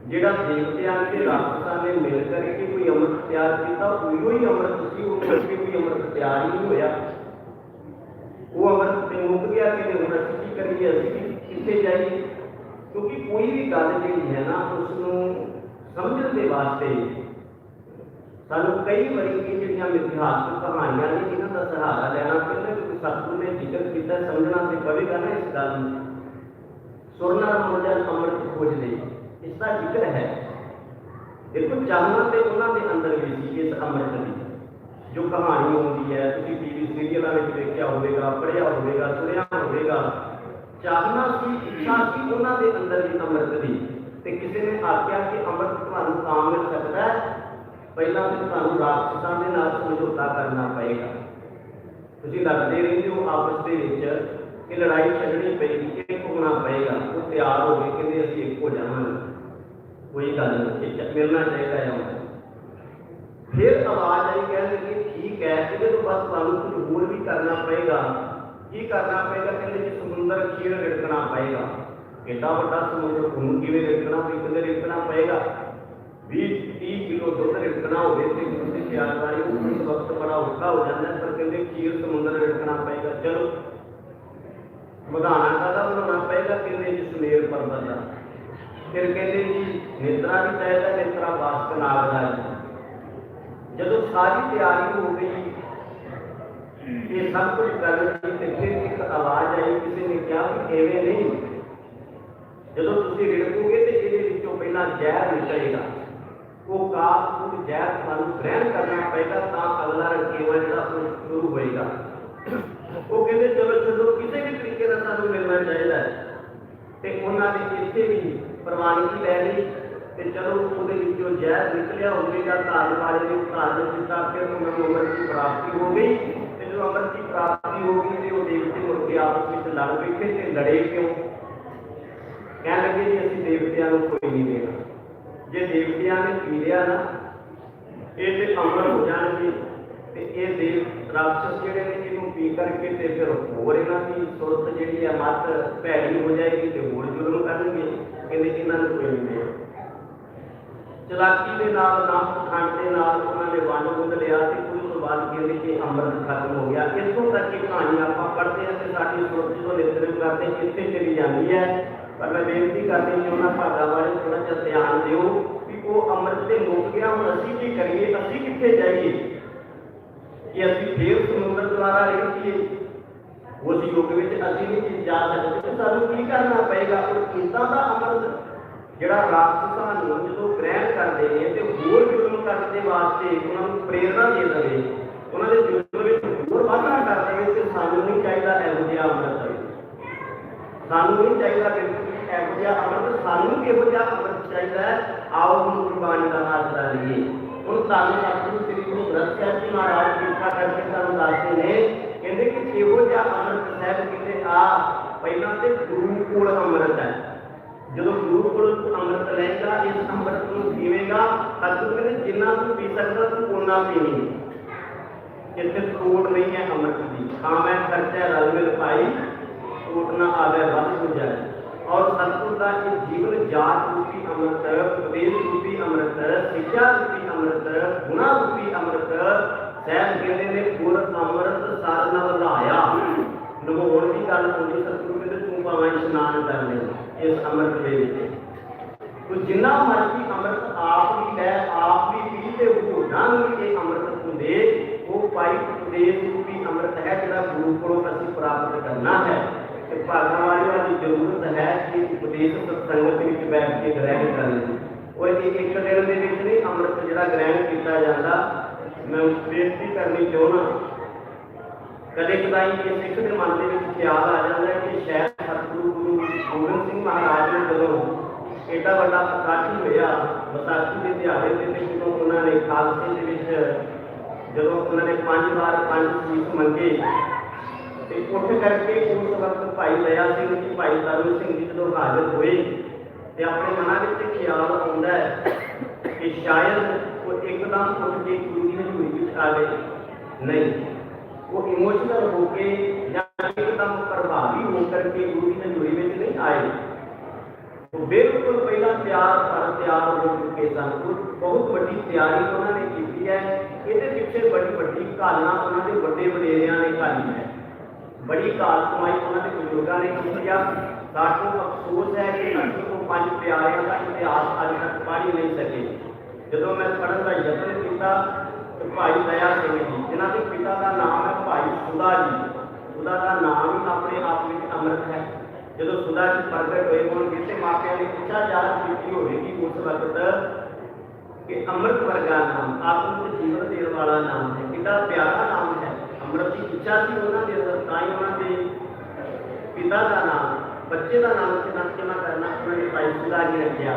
ਜਿਹੜਾ ਦੇਵਤਿਆਂ ਤੇ ਰਾਖਸ਼ਾਂ ਨੇ ਮਿਲ ਕਰਕੇ ਕੋਈ ਅੰਮ੍ਰਿਤ ਤਿਆਰ ਕੀਤਾ, ਉਹੀ ਹੀ ਅੰਮ੍ਰਿਤ ਸੀ। ਉਹ ਕਰਕੇ ਕੋਈ ਅੰਮ੍ਰਿਤ ਤਿਆਰ ਹੀ ਨਹੀਂ ਹੋਇਆ। ਉਹ ਅੰਮ੍ਰਿਤ ਤੇ ਮੁੱਕ ਗਿਆ ਕਿ ਹੁਣ ਅਸੀਂ ਕੀ ਕਰੀਏ, ਅਸੀਂ ਕਿੱਥੇ ਜਾਈਏ? ਕਿਉਂਕਿ ਕੋਈ ਵੀ ਗੱਲ ਜਿਹੜੀ ਹੈ ਨਾ, ਉਸ ਨੂੰ ਸਮਝਣ ਦੇ ਵਾਸਤੇ ਸਾਨੂੰ ਕਈ ਵਾਰੀ ਇਹ ਜਿਹੜੀਆਂ ਇਤਿਹਾਸਕ ਕਹਾਣੀਆਂ ਨੇ ਇਹਨਾਂ ਦਾ ਸਹਾਰਾ ਲੈਣਾ ਪੈਂਦਾ, ਕਿਉਂਕਿ ਸਤਿਗੁਰੂ ਨੇ ਜ਼ਿਕਰ ਕੀਤਾ, ਸਮਝਣਾ ਤੇ ਪਵੇਗਾ ਨਾ ਇਸ ਗੱਲ ਨੂੰ। ਸੁਰ ਨਾਲ ਮੁਰਜਨ ਅੰਮ੍ਰਿਤ ਖੋਜਦੇ, ਇਸ ਦਾ ਜ਼ਿਕਰ ਹੈ। ਦੇਖੋ ਚਾਨਣਾ ਤੇ ਉਹਨਾਂ ਦੇ ਅੰਦਰ ਵੀ ਸੀ ਇਸ ਅੰਮ੍ਰਿਤ ਦੀ ਜੋ ਕਹਾਣੀ ਹੁੰਦੀ ਹੈ। ਤੁਸੀਂ ਟੀਵੀ ਸੀਰੀਅਲਾਂ ਵਿੱਚ ਦੇਖਿਆ ਹੋਵੇਗਾ, ਪੜ੍ਹਿਆ ਹੋਵੇਗਾ, ਸੁਣਿਆ ਹੋਵੇਗਾ। ਚਾਨਣਾ ਸੀ, ਇੱਛਾ ਸੀ ਉਹਨਾਂ ਦੇ ਅੰਦਰ ਵੀ ਅੰਮ੍ਰਿਤ ਦੀ। ਤੇ ਕਿਸੇ ਨੇ ਆਖਿਆ ਕਿ ਅੰਮ੍ਰਿਤ ਤੁਹਾਨੂੰ ਤਾਂ ਮਿਲ ਸਕਦਾ ਹੈ, ਪਹਿਲਾਂ ਤਾਂ ਤੁਹਾਨੂੰ ਰਾਖਸ਼ਾਂ ਦੇ ਨਾਲ ਸਮਝੌਤਾ ਕਰਨਾ ਪਏਗਾ। ਤੁਸੀਂ ਲੜਦੇ ਰਹਿੰਦੇ ਹੋ ਆਪਸ ਦੇ ਵਿੱਚ ਕਿ ਲੜਾਈ ਛੱਡਣੀ ਪਏਗੀ, ਇੱਕ ਹੋਣਾ ਪਏਗਾ। ਉਹ ਤਿਆਰ ਹੋ ਗਏ, ਕਹਿੰਦੇ ਅਸੀਂ ਇੱਕ ਹੋ ਜਾਵਾਂਗੇ, ਕੋਈ ਗੱਲ ਨਹੀਂ, ਇਹ ਮਿਲਣਾ ਚਾਹੀਦਾ ਹੈ। ਫਿਰ ਆਵਾਜ਼ ਆਈ, ਕਹਿੰਦੇ ਕਿ ਠੀਕ ਹੈ, ਇਹਦੇ ਤੋਂ ਬਾਅਦ ਤੁਹਾਨੂੰ ਕੁਝ ਹੋਰ ਵੀ ਕਰਨਾ ਪਏਗਾ। ਕੀ ਕਰਨਾ ਪਏਗਾ? ਕਹਿੰਦੇ ਕਿ ਸਮੁੰਦਰ ਖੀਰ ਰਿੜਕਣਾ ਪਏਗਾ। ਏਡਾ ਵੱਡਾ ਸਮੁੰਦਰ ਤੁਹਾਨੂੰ ਕਿਵੇਂ ਰਿੜਕਣਾ? ਵੀ ਕਿਤੇ ਰਿੜਕਣਾ ਪਏਗਾ। 20-30 ਕਿਲੋ ਦੁੱਧ ਰਿੜਕਣਾ ਹੋਵੇ ਤੇ ਤੁਸੀਂ ਤਿਆਰ ਵਾਲੀ ਉਸ ਵਕਤ ਬੜਾ ਔਖਾ ਹੋ ਜਾਂਦਾ, ਪਰ ਕਹਿੰਦੇ ਖੀਰ ਸਮੁੰਦਰ ਰਿੜਕਣਾ ਪਏਗਾ। ਚਲੋ ਵਧਾਣਾ ਕਾਹਦਾ ਬਣਾਉਣਾ ਪਏਗਾ? ਕਹਿੰਦੇ ਜੀ ਸੁਮੇਰ ਪਰਬਤ ਦਾ। ਫਿਰ ਕਹਿੰਦੇ ਜੀ ਨੇਤਰਾ ਵੀ ਚਾਹੀਦਾ, ਨੇਤਰਾ ਵਾਸਕ ਨਾਗ ਦਾ। ਜਦੋਂ ਸਾਰੀ ਤਿਆਰੀ ਹੋ ਗਈ, ਇਹ ਸਭ ਕੁਝ ਕਰਨ ਦੀ, ਤੇ ਫਿਰ ਇੱਕ ਆਵਾਜ਼ ਆਈ, ਕਿਸੇ ਨੇ ਕਿਹਾ ਕਿ ਐਵੇਂ ਨਹੀਂ, ਜਦੋਂ ਤੁਸੀਂ ਰਿੜਕੋਗੇ ਤੇ ਇਹਦੇ ਵਿੱਚੋਂ ਪਹਿਲਾਂ ਜ਼ਹਿਰ ਨਿਕਲੇਗਾ। ਉਹ ਕਾਪ ਨੂੰ ਜ਼ਹਿਰ ਤੁਹਾਨੂੰ ਗ੍ਰਹਿਣ ਕਰਨਾ ਪਏਗਾ, ਤਾਂ ਅਗਲਾ ਰਕੇਵਾ ਜਿਹੜਾ ਉਹ ਸ਼ੁਰੂ ਹੋਏਗਾ। ਉਹ ਕਹਿੰਦੇ ਚਲੋ ਛੱਡੋ, ਕਿਸੇ ਵੀ ਤਰੀਕੇ ਨਾਲ ਸਾਨੂੰ ਮਿਲਣਾ ਚਾਹੀਦਾ ਹੈ। ਤੇ ਉਹਨਾਂ ਨੇ ਇੱਥੇ ਵੀ ਪ੍ਰਵਾਨਗੀ ਲੈ ਲਈ ਤੇ ਚਲੋ ਉਹਦੇ ਵਿੱਚੋਂ ਜ਼ਹਿਰ ਨਿਕਲਿਆ ਹੋਵੇਗਾ, ਧਾਰਨ ਵਾਲੇ ਨੇ ਧਾਰਨ ਕੀਤਾ। ਫਿਰ ਉਹਨਾਂ ਨੂੰ ਅੰਮ੍ਰਿਤ ਦੀ ਪ੍ਰਾਪਤੀ ਹੋ ਗਈ, ਤੇ ਜਦੋਂ ਅੰਮ੍ਰਿਤ ਦੀ ਪ੍ਰਾਪਤੀ ਹੋ ਗਈ ਤੇ ਉਹ ਦੇਵਤੇ ਮੁੜ ਕੇ ਆਪਸ ਵਿੱਚ ਲੜ ਬੈਠੇ। ਤੇ ਲੜੇ ਕਿਉਂ? ਕਹਿਣ ਲੱਗੇ ਜੀ ਅਸੀਂ ਦੇਵਤਿਆਂ ਨੂੰ ਕੋਈ ਨਹੀਂ ਦੇਣਾ, ਜੇ ਦੇਵਤਿਆਂ ਨੇ ਪੀ ਲਿਆ ਨਾ ਇਹ ਤੇ ਅਮਰ ਹੋ ਜਾਣਗੇ, ਤੇ ਇਹ ਦੇਵ ਰਾਖਸ਼ ਜਿਹੜੇ ਨੇ ਇਹਨੂੰ ਪੀ ਕਰਕੇ ਤੇ ਫਿਰ ਹੋਰ ਇਹਨਾਂ ਦੀ ਸੁਰਤ ਜਿਹੜੀ ਹੈ ਮੱਤ ਭੈੜੀ ਹੋ ਜਾਏਗੀ ਤੇ ਹੋਰ ਜ਼ੁਲਮ ਕਰਨਗੇ। ਕਹਿੰਦੇ ਇਹਨਾਂ ਨੂੰ ਕੋਈ ਨਹੀਂ ਦੇਣਾ। ਚਲਾਕੀ ਦੇ ਨਾਲ, ਨਾ ਪਖੰਡ ਦੇ ਨਾਲ ਉਹਨਾਂ ਨੇ ਵੰਡ ਵੁੰਡ ਲਿਆ ਤੇ ਉਸ ਤੋਂ ਬਾਅਦ ਕਹਿੰਦੇ ਕਿ ਅੰਮ੍ਰਿਤ ਖਤਮ ਹੋ ਗਿਆ। ਇੱਥੋਂ ਤੱਕ ਇਹ ਕਹਾਣੀ ਆਪਾਂ ਪੜ੍ਹਦੇ ਹਾਂ ਤੇ ਸਾਡੀ ਸੁਰਤ ਜਦੋਂ ਨਿਤਰਮ ਕਰਦੇ ਕਿੱਥੇ ਚਲੀ ਜਾਂਦੀ ਹੈ। ਪਰ ਮੈਂ ਬੇਨਤੀ ਕਰਦੀ ਕਿ ਉਹਨਾਂ ਭਾਗਾਂ ਬਾਰੇ ਥੋੜ੍ਹਾ ਜਿਹਾ ਧਿਆਨ ਦਿਓ ਵੀ ਉਹ ਅੰਮ੍ਰਿਤ ਤੇ ਮੁੱਕ ਗਿਆ, ਹੁਣ ਅਸੀਂ ਕੀ ਕਰੀਏ? ਅਸੀਂ ਕਿੱਥੇ ਜਾਈਏ? ਕਿ ਅਸੀਂ ਫੇਰ ਸਮੁੰਦਰ ਦੁਆਰਾ ਰਿੜਕੀਏ? ਉਸ ਯੁੱਗ ਵਿੱਚ ਅਸੀਂ ਨਹੀਂ ਜਾ ਸਕਦੇ, ਸਾਨੂੰ ਕੀ ਕਰਨਾ ਪਏਗਾ? ਉਹ ਇੱਦਾਂ ਦਾ ਅੰਮ੍ਰਿਤ ਜਿਹੜਾ ਰਾਖਸ਼ਾਂ ਨੂੰ ਜਦੋਂ ਗ੍ਰਹਿਣ ਕਰਦੇ ਨੇ ਤੇ ਹੋਰ ਜ਼ੁਲਮ ਕਰਨ ਦੇ ਵਾਸਤੇ ਉਹਨਾਂ ਨੂੰ ਪ੍ਰੇਰਨਾ ਦੇ ਦੇਵੇ, ਉਹਨਾਂ ਦੇ ਜ਼ੁਲਮ ਵਿੱਚ ਹੋਰ ਵਾਧਾ ਕਰ ਦੇਵੇ। ਤੇ ਸਾਨੂੰ ਨਹੀਂ ਚਾਹੀਦਾ ਇਹੋ ਜਿਹਾ ਅੰਮ੍ਰਿਤ, ਸਾਨੂੰ ਨਹੀਂ ਚਾਹੀਦਾ ਬਿਲਕੁਲ ਇਹੋ ਜਿਹਾ ਅੰਮ੍ਰਿਤ। ਸਾਨੂੰ ਕਿਹੋ ਜਿਹਾ ਅੰਮ੍ਰਿਤ ਚਾਹੀਦਾ ਹੈ? ਆਓ ਹੁਣ ਗੁਰਬਾਣੀ ਦਾ ਆਸਰਾ ਲਈਏ। ਹੁਣ ਤੁਹਾਨੂੰ ਸਤਿਗੁਰੂ ਸ੍ਰੀ ਗੁਰੂ ਗ੍ਰੰਥ ਸਾਹਿਬ ਜੀ ਮਹਾਰਾਜ ਕਿਰਪਾ ਕਰਕੇ ਸਾਨੂੰ ਦੱਸਦੇ ਨੇ, ਕਹਿੰਦੇ ਕਿ ਕਿਹੋ ਜਿਹਾ ਅੰਮ੍ਰਿਤ ਸਾਹਿਬ, ਕਹਿੰਦੇ ਆ ਪਹਿਲਾਂ ਤੇ ਗੁਰੂ ਕੋਲ ਅੰਮ੍ਰਿਤ ਹੈ। ਜਦੋਂ ਗੁਰੂ ਕੋਲ ਅੰਮ੍ਰਿਤ ਲਏਗਾ, ਇਸ ਅੰਮ੍ਰਿਤ ਨੂੰ ਪੀਵੇਗਾ, ਸਤਿਗੁਰੂ ਕਹਿੰਦੇ ਜਿੰਨਾ ਤੂੰ ਪੀ ਸਕਦਾ ਤੂੰ ਓਨਾ ਪੀਵੀਂ। ਇੱਥੇ ਤੋੜ ਨਹੀਂ ਹੈ ਅੰਮ੍ਰਿਤ ਦੀ। ਹਾਂ ਮੈਂ ਖਰਚਾ ਰਲ ਮਿਲ ਪਾਈ, ਤੋੜ ਨਾ ਆਵੇ ਵੱਧ ਹੋ ਜਾਏ। ਔਰ ਸਤਿਗੁਰ ਦਾ ਇਹ ਜੀਵਨ ਜਾਤ ਰੂਪੀ ਅੰਮ੍ਰਿਤ, ਉਪਦੇਸ਼ ਰੂਪੀ ਅੰਮ੍ਰਿਤ, ਸਿੱਖਿਆ ਰੂਪੀ ਅੰਮ੍ਰਿਤ, ਗੁਣਾ ਰੂਪੀ ਅੰਮ੍ਰਿਤ। ਸਾਹਿਬ ਕਹਿੰਦੇ ਨੇ ਗੁਰ ਅੰਮ੍ਰਿਤ ਸਰ ਨਾ ਵਧਾਇਆ। ਨਹਾਉਣ ਦੀ ਗੱਲ ਹੁੰਦੀ, ਸਤਿਗੁਰੂ ਕਹਿੰਦੇ ਤੂੰ ਭਾਵੇਂ ਇਸ਼ਨਾਨ ਕਰ ਲੈ ਇਸ ਅੰਮ੍ਰਿਤ ਦੇ ਵਿੱਚ। ਤੂੰ ਜਿੰਨਾ ਮਰਜ਼ੀ ਅੰਮ੍ਰਿਤ ਆਪ ਵੀ ਲੈ, ਆਪ ਵੀ ਪੀ, ਤੇ ਹੋਰਾਂ ਨੂੰ ਵੀ ਇਹ ਅੰਮ੍ਰਿਤ ਤੂੰ ਦੇ। ਉਹ ਭਾਈ ਉਪਦੇਸ਼ ਰੂਪੀ ਅੰਮ੍ਰਿਤ ਹੈ ਜਿਹੜਾ ਗੁਰੂ ਕੋਲੋਂ ਅਸੀਂ ਪ੍ਰਾਪਤ ਕਰਨਾ ਹੈ। ਤੇ ਭਾਗਾਂ ਵਾਲਿਆਂ ਦੀ ਜ਼ਰੂਰਤ ਹੈ ਕਿ ਉਪਦੇਸ਼ ਸੰਗਤ ਵਿੱਚ ਬੈਠ ਕੇ ਗ੍ਰਹਿਣ ਕਰਨ ਦੀ। ਉਹ ਇੱਕ ਦਿਨ ਦੇ ਵਿੱਚ ਨਹੀਂ ਅੰਮ੍ਰਿਤ ਜਿਹੜਾ ਗ੍ਰਹਿਣ ਕੀਤਾ ਜਾਂਦਾ। ਮੈਂ ਬੇਨਤੀ ਕਰਨੀ ਚਾਹੁੰਦਾ, ਕਦੇ ਕਦਾਈ ਇਹ ਸਿੱਖ ਦੇ ਮਨ ਦੇ ਵਿੱਚ ਖਿਆਲ ਆ ਜਾਂਦਾ ਕਿ ਸ਼ਾਇਦ ਸਤਿਗੁਰੂ ਗੁਰੂ ਗੋਬਿੰਦ ਸਿੰਘ ਮਹਾਰਾਜ ਨੇ ਜਦੋਂ ਏਡਾ ਵੱਡਾ ਇਕੱਠ ਹੋਇਆ ਵਿਸਾਖੀ ਦੇ ਦਿਹਾੜੇ ਤੇ, ਜਦੋਂ ਉਹਨਾਂ ਨੇ ਖਾਲਸੇ ਦੇ ਵਿੱਚ ਜਦੋਂ ਉਹਨਾਂ ਨੇ 5 ਵਾਰ 5 ਸੀਸ ਮੰਗੇ ਤੇ ਉੱਠ ਕਰਕੇ ਉਸ ਵਕਤ ਭਾਈ ਦਇਆ ਸਿੰਘ ਜੀ, ਭਾਈ ਤਰੁਣ ਸਿੰਘ ਜੀ ਜਦੋਂ ਹਾਜ਼ਰ ਹੋਏ ਤੇ ਆਪਣੇ ਮਨਾਂ ਵਿੱਚ ਖਿਆਲ ਆਉਂਦਾ ਹੈ ਕਿ ਸ਼ਾਇਦ ਉਹ ਇੱਕਦਮ ਉੱਠ ਕੇ ਗੁਰੂ ਦੀ ਹਜ਼ੂਰੀ ਵਿੱਚ ਆ ਗਏ। ਨਹੀਂ, ਉਹ ਇਮੋਸ਼ਨਲ ਹੋ ਕੇ ਜਾਂ ਇੱਕਦਮ ਪ੍ਰਭਾਵੀ ਹੋ ਕਰਕੇ ਗੁਰੂ ਦੀ ਹਜ਼ੂਰੀ ਵਿੱਚ ਨਹੀਂ ਆਏ। ਉਹ ਬਿਲਕੁਲ ਪਹਿਲਾਂ ਤਿਆਰ ਹੋ ਚੁੱਕੇ ਸਨ। ਬਹੁਤ ਵੱਡੀ ਤਿਆਰੀ ਉਹਨਾਂ ਨੇ ਕੀਤੀ ਹੈ। ਇਹਦੇ ਪਿੱਛੇ ਬੜੀ ਵੱਡੀ ਘਾਲਣਾ ਉਹਨਾਂ ਦੇ ਵੱਡੇ ਵਡੇਰਿਆਂ ਨੇ ਘਾਲੀ ਹੈ। ਬੜੀ ਘਾਲ ਕਮਾਈ ਉਹਨਾਂ ਦੇ ਬਜ਼ੁਰਗਾਂ ਨੇ ਕੀਤੀ ਆ। ਸਾਨੂੰ ਅਫਸੋਸ ਹੈ ਕਿ ਅਸੀਂ ਉਹ 5 ਪਿਆਰਿਆਂ ਦਾ ਇਤਿਹਾਸ ਅੱਜ ਤੱਕ ਪੜ੍ਹ ਨਹੀਂ ਸਕੇ। ਜਦੋਂ ਮੈਂ ਪੜ੍ਹਨ ਦਾ ਯਤਨ ਕੀਤਾ ਤੇ ਭਾਈ ਦਇਆ ਸਿੰਘ ਜੀ, ਜਿਨ੍ਹਾਂ ਦੇ ਪਿਤਾ ਦਾ ਨਾਮ ਹੈ ਭਾਈ ਸੁਦਾ ਜੀ, ਸੁਦਾ ਦਾ ਨਾਮ ਹੀ ਆਪਣੇ ਆਪ ਵਿੱਚ ਅੰਮ੍ਰਿਤ ਹੈ। ਜਦੋਂ ਸੁਦਾ ਜੀ ਪ੍ਰਗਟ ਹੋਏ ਹੋਣਗੇ ਤੇ ਮਾਪਿਆਂ ਨੇ ਇੱਛਾ ਜ਼ਾਹਰ ਕੀਤੀ ਹੋਵੇਗੀ ਉਸ ਵਕਤ ਕਿ ਅੰਮ੍ਰਿਤ ਵਰਗਾ ਨਾਮ, ਆਤਮ ਤੇ ਜੀਵਨ ਦੇਣ ਵਾਲਾ ਨਾਮ ਹੈ, ਕਿੰਨਾ ਪਿਆਰਾ ਨਾਮ ਹੈ। ਅੰਮ੍ਰਿਤ ਦੀ ਇੱਛਾ ਸੀ ਉਹਨਾਂ ਦੇ ਅੰਦਰ, ਤਾਂ ਹੀ ਉਹਨਾਂ ਦੇ ਪਿਤਾ ਦਾ ਨਾਮ, ਬੱਚੇ ਦਾ ਨਾਮ ਕਿਹਨਾਂ ਕਰਨਾ ਉਹਨਾਂ ਨੇ ਭਾਈ ਸੁਦਾ ਜੀ ਰੱਖਿਆ।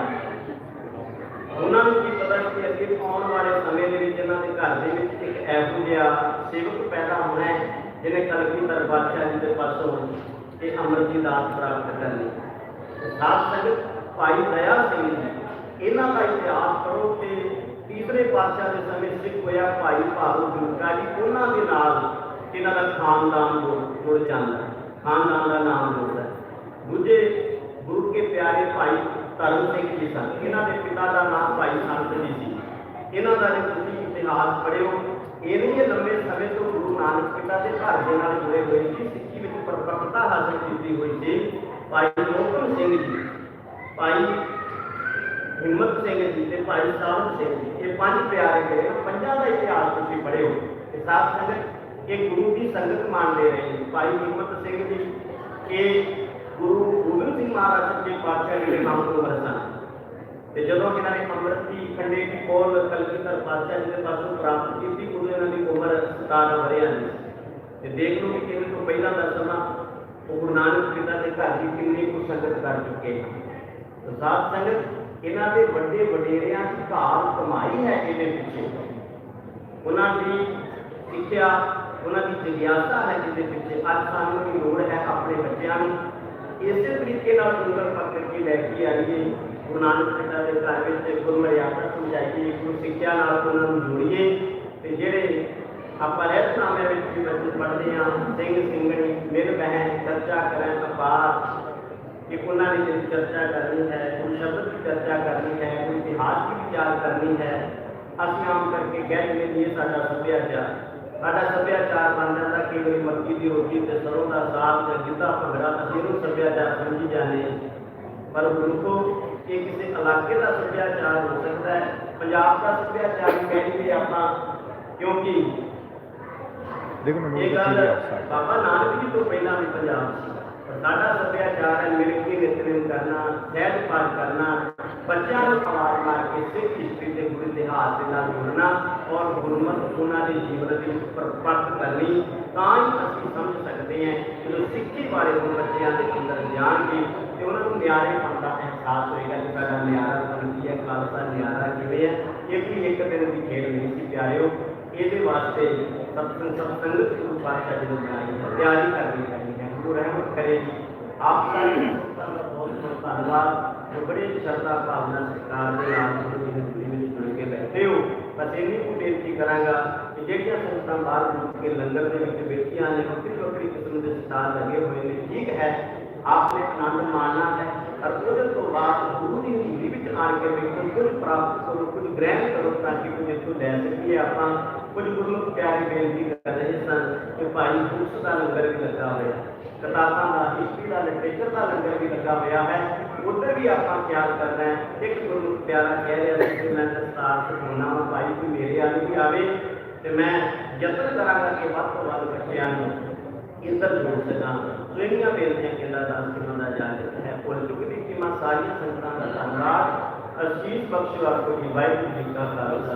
ਉਹਨਾਂ ਨੂੰ ਕੀ ਪਤਾ ਕਿ ਅੱਗੇ ਆਉਣ ਵਾਲੇ ਸਮੇਂ ਦੇ ਵਿੱਚ ਇਹਨਾਂ ਦੇ ਘਰ ਦੇ ਵਿੱਚ ਇੱਕ ਇਹੋ ਜਿਹਾ ਸੇਵਕ ਪੈਦਾ ਹੋਣਾ ਹੈ ਜਿਹਨੇ ਕਲਗੀਧਰ ਪਾਤਸ਼ਾਹ ਜੀ ਦੇ ਪਾਸੋਂ ਇਹ ਅੰਮ੍ਰਿਤ ਦੀ ਦਾਤ ਪ੍ਰਾਪਤ ਕਰਨੀ। ਸਾਧ ਸੰਗਤ ਭਾਈ ਦਇਆ ਸਿੰਘ ਜੀ, ਇਹਨਾਂ ਦਾ ਇਤਿਹਾਸ ਪੜ੍ਹੋ ਕਿ ਤੀਸਰੇ ਪਾਤਸ਼ਾਹ ਦੇ ਸਮੇਂ ਸਿੱਖ ਹੋਇਆ ਭਾਈ ਭਾਰੂ ਜੁਲਕਾ ਜੀ, ਉਹਨਾਂ ਦੇ ਨਾਲ ਇਹਨਾਂ ਦਾ ਖਾਨਦਾਨ ਜੁੜ ਜਾਂਦਾ, ਖਾਨਦਾਨ ਦਾ ਨਾਮ ਜੁੜਦਾ। ਦੂਜੇ ਗੁਰੂ ਕੇ ਪਿਆਰੇ ਭਾਈ ਧਰਮ ਸਿੰਘ ਜੀ ਸਨ, ਇਹਨਾਂ ਦੇ ਪਿਤਾ ਦਾ ਨਾਮ ਭਾਈ ਸੰਤ ਜੀ ਸੀ। ਇਹਨਾਂ ਦਾ ਜੇ ਤੁਸੀਂ ਇਤਿਹਾਸ ਪੜ੍ਹਿਓ, ਇਹਨੇ ਲੰਬੇ ਸਮੇਂ ਤੋਂ ਗੁਰੂ ਨਾਨਕ ਪਿਤਾ ਦੇ ਘਰ ਦੇ ਨਾਲ ਜੁੜੇ ਹੋਏ ਸੀ, ਸਿੱਖੀ ਵਿੱਚ ਪਰਪੱਕਤਾ ਹਾਸਲ ਕੀਤੀ ਹੋਈ ਸੀ। ਭਾਈ ਮੋਹਕਮ ਸਿੰਘ ਜੀ, ਭਾਈ ਹਿੰਮਤ ਸਿੰਘ ਜੀ ਤੇ ਭਾਈ ਸਾਹਿਬ ਸਿੰਘ ਜੀ, ਇਹ ਪੰਜ ਪਿਆਰੇ ਗਏ। ਪੰਜਾਂ ਦਾ ਇਤਿਹਾਸ ਤੁਸੀਂ ਪੜ੍ਹਿਓ ਕਿ ਸਾਧ ਸੰਗਤ ਇਹ ਗੁਰੂ ਦੀ ਸੰਗਤ ਮੰਨਦੇ ਰਹੇ। ਭਾਈ ਹਿੰਮਤ ਸਿੰਘ ਜੀ ਇਹ ਗੁਰੂ ਗੋਬਿੰਦ ਸਿੰਘ ਮਹਾਰਾਜ ਸੱਚੇ ਪਾਤਸ਼ਾਹ ਜੀ ਦੇ ਨਾਮ ਤੋਂ ਵਰਸਨ, ਤੇ ਜਦੋਂ ਇਹਨਾਂ ਨੇ ਅੰਮ੍ਰਿਤ ਦੀ ਖੰਡੇ ਦੀ ਕੋਲ ਕਲਗੀਧਰ ਪਾਤਸ਼ਾਹ ਜੀ ਦੇ ਪਾਸੋਂ ਪ੍ਰਾਪਤ ਕੀਤੀ, ਉਦੋਂ ਇਹਨਾਂ ਦੀ ਉਮਰ 17 ਵਰ੍ਹਿਆਂ ਦੀ। ਤੇ ਦੇਖ ਲਓ ਕਿ ਕਿਵੇਂ ਤੋਂ ਪਹਿਲਾਂ ਦਾ ਸਮਾਂ ਉਹ ਗੁਰੂ ਨਾਨਕ ਪਿਤਾ ਦੇ ਘਰ ਦੀ ਕਿੰਨੀ ਕੁ ਸੰਗਤ ਕਰ ਚੁੱਕੇ। ਤਾਂ ਸਾਧ ਸੰਗਤ ਇਹਨਾਂ ਦੇ ਵੱਡੇ ਵਡੇਰਿਆਂ ਦੀ ਘਾਲ ਕਮਾਈ ਹੈ ਇਹਦੇ ਪਿੱਛੇ, ਉਹਨਾਂ ਦੀ ਸਿੱਖਿਆ, ਉਹਨਾਂ ਦੀ ਜਿਗਿਆਸਾ ਹੈ ਜਿਹਦੇ ਪਿੱਛੇ। ਅੱਜ ਸਾਨੂੰ ਵੀ ਲੋੜ ਹੈ ਆਪਣੇ ਬੱਚਿਆਂ ਨੂੰ ਇਸੇ ਤਰੀਕੇ ਨਾਲ ਉਂਗਲ ਪਕੜ ਕੇ ਲੈ ਕੇ ਆਈਏ, ਗੁਰੂ ਨਾਨਕ ਪਿਤਾ ਦੇ ਘਰ ਵਿੱਚ ਗੁਰੂ ਮਰਿਆਦਾ ਸਮਝਾਈਏ, ਗੁਰੂ ਸਿੱਖਿਆ ਨਾਲ ਉਹਨਾਂ ਨੂੰ ਜੋੜੀਏ। ਤੇ ਜਿਹੜੇ ਆਪਾਂ ਰਹਿਤਨਾਮਿਆਂ ਵਿੱਚ ਵੀ ਬੱਚੇ ਪੜ੍ਹਦੇ ਹਾਂ, ਸਿੰਘ ਸਿੰਘਣੀ ਮਿਲ ਬਹਿ ਚਰਚਾ ਕਰਾਂ ਅਪਾਰ, ਕਿ ਉਹਨਾਂ ਨੇ ਜਿਹੜੀ ਚਰਚਾ ਕਰਨੀ ਹੈ, ਕੋਈ ਸ਼ਬਦ ਦੀ ਚਰਚਾ ਕਰਨੀ ਹੈ, ਕੋਈ ਇਤਿਹਾਸ ਦੀ ਵਿਚਾਰ ਕਰਨੀ ਹੈ। ਅਸੀਂ ਆਮ ਕਰਕੇ ਕਹਿ ਦਿੰਦੇ ਜੀ ਇਹ ਸਾਡਾ ਸੱਭਿਆਚਾਰ, ਸਾਡਾ ਸੱਭਿਆਚਾਰ ਬਣ ਜਾਂਦਾ ਕੇਵਲ ਮੱਕੀ ਦੀ ਰੋਟੀ ਤੇ ਸਰੋਂ ਦਾ ਸਾਗ ਤੇ ਗਿੱਧਾ ਭੰਗੜਾ, ਅਸੀਂ ਇਹਨੂੰ ਸੱਭਿਆਚਾਰ ਸਮਝੀ ਜਾਂਦੇ ਹਾਂ। ਪਰ ਗੁਰੂਖੋ ਇਹ ਕਿਸੇ ਇਲਾਕੇ ਦਾ ਸੱਭਿਆਚਾਰ ਹੋ ਸਕਦਾ ਹੈ, ਪੰਜਾਬ ਦਾ ਸੱਭਿਆਚਾਰ ਵੀ ਕਹਿ ਲਈਏ ਆਪਾਂ, ਕਿਉਂਕਿ ਇਹ ਗੱਲ ਬਾਬਾ ਨਾਨਕ ਜੀ ਤੋਂ ਪਹਿਲਾਂ ਵੀ ਪੰਜਾਬ ਸੀ। ਸਾਡਾ ਸੱਭਿਆਚਾਰ ਹੈ ਮਿਲ ਕੇ ਨਿਤਨੇਮ ਕਰਨਾ, ਸਹਿਜ ਪਾਠ ਕਰਨਾ, ਬੱਚਿਆਂ ਨੂੰ ਆਵਾਜ਼ ਮਾਰ ਕੇ ਸਿੱਖ ਹਿਸਟਰੀ ਤੇ ਗੁਰੂ ਇਤਿਹਾਸ ਦੇ ਨਾਲ ਜੁੜਨਾ ਔਰ ਗੁਰਮਤਿ ਉਹਨਾਂ ਦੇ ਜੀਵਨ ਦੀ ਪਰਪੱਕ ਕਰਨੀ। ਤਾਂ ਹੀ ਅਸੀਂ ਸਮਝ ਸਕਦੇ ਹਾਂ ਜਦੋਂ ਸਿੱਖੀ ਬਾਰੇ ਉਹ ਬੱਚਿਆਂ ਦੇ ਅੰਦਰ ਜਾਣਗੇ ਤੇ ਉਹਨਾਂ ਨੂੰ ਨਿਆਰੇਪਣ ਦਾ ਅਹਿਸਾਸ ਹੋਏਗਾ ਕਿ ਸਾਡਾ ਨਿਆਰਾਪਣ ਕੀ ਹੈ, ਖਾਲਸਾ ਨਿਆਰਾ ਕਿਵੇਂ ਹੈ। ਇਹ ਵੀ ਇੱਕ ਦਿਨ ਦੀ ਖੇਡ ਨਹੀਂ ਸੀ ਪਿਆਰਿਓ, ਇਹਦੇ ਵਾਸਤੇ ਸਤਸੰਗਤ ਗੁਰੂ ਪਾਤਸ਼ਾਹ ਜੀ ਨੇ ਬਣਾਈ ਹੈ, ਤਿਆਰੀ ਕਰਨੀ ਚਾਹੀਦੀ ਹੈ। ਗੁਰੂ ਰਹਿਮਤ ਕਰੇ ਜੀ। ਆਪ ਸਾਰੇ ਸੰਗਤਾਂ ਦਾ ਬਹੁਤ ਬਹੁਤ ਧੰਨਵਾਦ ਜੋ ਬੜੇ ਸ਼ਰਧਾ ਭਾਵਨਾ ਸਤਿਕਾਰ ਦੇ ਨਾਲ ਗੁਰੂ ਦੀ ਹਜ਼ੂਰੀ ਵਿੱਚ ਜੁੜ ਕੇ ਬੈਠੇ ਹੋ। ਬਸ ਇੰਨੀ ਕੁ ਬੇਨਤੀ ਕਰਾਂਗਾ ਕਿ ਜਿਹੜੀਆਂ ਸੰਗਤਾਂ ਬਾਹਰ ਜੁੜ ਕੇ ਲੰਗਰ ਦੇ ਵਿੱਚ ਬੈਠੀਆਂ ਨੇ, ਵੱਖਰੀ ਵੱਖਰੀ ਕਿਸਮ ਦੇ ਸਟਾਲ ਲੱਗੇ ਹੋਏ ਨੇ, ਠੀਕ ਹੈ, ਆਪਨੇ ਆਨੰਦ ਮਾਣਨਾ ਹੈ। ਔਰ ਉਹਦੇ ਤੋਂ ਬਾਅਦ ਗੁਰੂ ਦੀ ਹਜ਼ੂਰੀ ਵਿੱਚ ਆਣ ਕੇ ਵੇਖੋ, ਕੁਝ ਪ੍ਰਾਪਤ ਕਰੋ, ਕੁਝ ਗ੍ਰਹਿਣ ਕਰੋ ਤਾਂ ਕਿ ਕੁਝ ਇੱਥੋਂ ਲੈ ਸਕੀਏ। ਆਪਾਂ ਕੁਝ ਗੁਰਮੁਖ ਪਿਆਰੀ ਬੇਨਤੀ ਕਰ ਰਹੇ ਸਨ ਕਿ ਭਾਈ ਫੂਸ ਦਾ ਲੰਗਰ ਵੀ ਲੱਗਾ ਹੋਇਆ, ਕਿਤਾਬਾਂ ਦਾ, ਹਿਸਟਰੀ ਦਾ, ਲਿਟਰੇਚਰ ਦਾ ਲੰਗਰ ਵੀ ਲੱਗਾ ਹੋਇਆ ਹੈ, ਉੱਧਰ ਵੀ ਆਪਾਂ ਖਿਆਲ ਕਰਨਾ ਹੈ। ਇੱਕ ਗੁਰਮੁਖ ਪਿਆਰਾ ਕਹਿ ਰਿਹਾ ਸੀ ਕਿ ਮੈਂ ਦਸਤਾਰ ਸਿਖਾਉਣਾ ਵਾ, ਭਾਈ ਕੋਈ ਮੇਰੇ ਵੱਲ ਵੀ ਆਵੇ ਤੇ ਮੈਂ ਯਤਨ ਕਰਾਂਗਾ ਕਿ ਵੱਧ ਤੋਂ ਵੱਧ ਬੱਚਿਆਂ ਨੂੰ ਇੱਧਰ ਜੋੜ ਸਕਾਂ। ਸੋ ਇੰਨੀਆਂ ਬੇਨਤੀਆਂ ਕਹਿੰਦਾ ਦਾਸ ਕਿਨਾਂ ਦਾ ਇਜਾਜ਼ਤ ਹੈ। ਭੁੱਲ ਚੁੱਕਦੀ ਕਿ ਮੈਂ ਸਾਰੀਆਂ ਸੰਗਤਾਂ ਦਾ ਧੰਨਵਾਦ। ਅਸੀਸ ਬਖਸ਼ੋ ਆਪਕੋ ਜੀ। ਵਾਹਿਗੁਰੂ ਜੀ ਕਾ ਖਾਲਸਾ,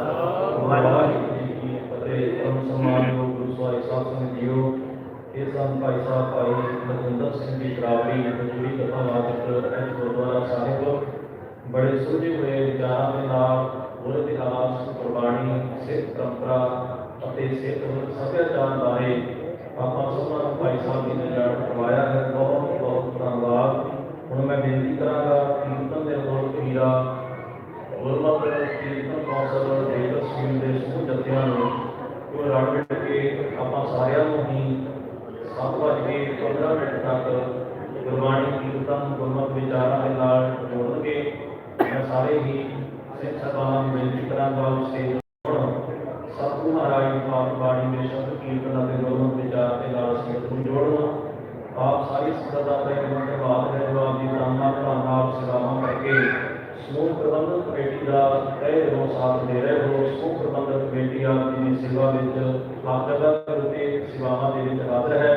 ਵਾਹਿਗੁਰੂ ਜੀ ਕੀ ਫਤਿਹ। ਸਨਮਾਨਯੋਗ ਗੁਰੂ ਸਵਾਰੀ ਸਾਹਿਬ ਸਿੰਘ ਜੀਓ, ਇਹ ਸਨ ਭਾਈ ਸਾਹਿਬ ਭਾਈ ਲਖਵਿੰਦਰ ਸਿੰਘ ਜੀ ਕਰਾਵਲੀ, ਹਜ਼ੂਰੀ ਕਥਾਵਾਚਕ ਐਸ ਗੁਰਦੁਆਰਾ ਸਾਹਿਬ। ਬੜੇ ਸੁਲਝੇ ਹੋਏ ਵਿਚਾਰਾਂ ਦੇ ਨਾਲ ਗੁਰ ਇਤਿਹਾਸ, ਗੁਰਬਾਣੀ, ਸਿੱਖ ਪਰੰਪਰਾ ਅਤੇ ਸਿੱਖ ਸੱਭਿਆਚਾਰ ਬਾਰੇ ਆਪਾਂ ਸਭਨਾਂ ਨੂੰ ਭਾਈ ਸਾਹਿਬ ਜੀ ਨੇ ਜਾਣ ਕਰਵਾਇਆ ਹੈ। ਬਹੁਤ ਬਹੁਤ ਧੰਨਵਾਦ। ਹੁਣ ਮੈਂ ਬੇਨਤੀ ਕਰਾਂਗਾ ਕੀਰਤਨ ਦੇ ਬੋਲ ਵੀਰਾ ਗੁਰਮਤਿ ਕੀਰਤਨ ਕੌਂਸਲ ਦੇਵ ਸਿੰਘ ਦੇ ਸਮੂਹ ਜਥਿਆਂ ਨੂੰ ਉਹ ਰਲ ਮਿਲ ਕੇ ਆਪਾਂ ਸਾਰਿਆਂ ਨੂੰ ਹੀ 7:15 ਤੱਕ ਗੁਰਬਾਣੀ ਕੀਰਤਨ ਗੁਰਮਤਿ ਵਿਚਾਰਾਂ ਦੇ ਨਾਲ ਜੋੜਨਗੇ। ਮੈਂ ਸਾਰੇ ਹੀ ਸਿੱਖ ਸਭਾਵਾਂ ਨੂੰ ਬੇਨਤੀ ਕਰਾਂਗਾ ਉਸੇ ਸਤਿਗੁਰੂ ਮਹਾਰਾਜ ਦੀ ਪਾਵਨ ਬਾਣੀ ਦੇ ਸ਼ਬਦ ਕੀਰਤਨ ਅਤੇ ਗੁਰਮਤਿ ਵਿਚਾਰ ਦੇ ਨਾਲ ਸੰਗਤ ਨੂੰ ਜੋੜਨਾ। ਆਪ ਸਾਰੀ ਸੰਗਤ ਦਾ ਧੰਨਵਾਦ ਹੈ ਜੋ ਆਪ ਦੀ ਦਾਨਾਂ ਨਾਲ ਸੇਵਾਵਾਂ ਕਰਕੇ ਸਮੂਹ ਪ੍ਰਬੰਧਕ ਕਮੇਟੀ ਦਾ ਤਹਿ ਦਿਲੋਂ ਸਾਥ ਦੇ ਰਹੇ ਹੋ। ਸਮੂਹ ਪ੍ਰਬੰਧਕ ਕਮੇਟੀ ਆਪ ਜੀ ਦੀ ਸੇਵਾ ਵਿੱਚ ਹਰ ਜਗ੍ਹਾ ਤੇ ਸੇਵਾਵਾਂ ਦੇ ਵਿੱਚ ਹਾਜ਼ਰ ਹੈ।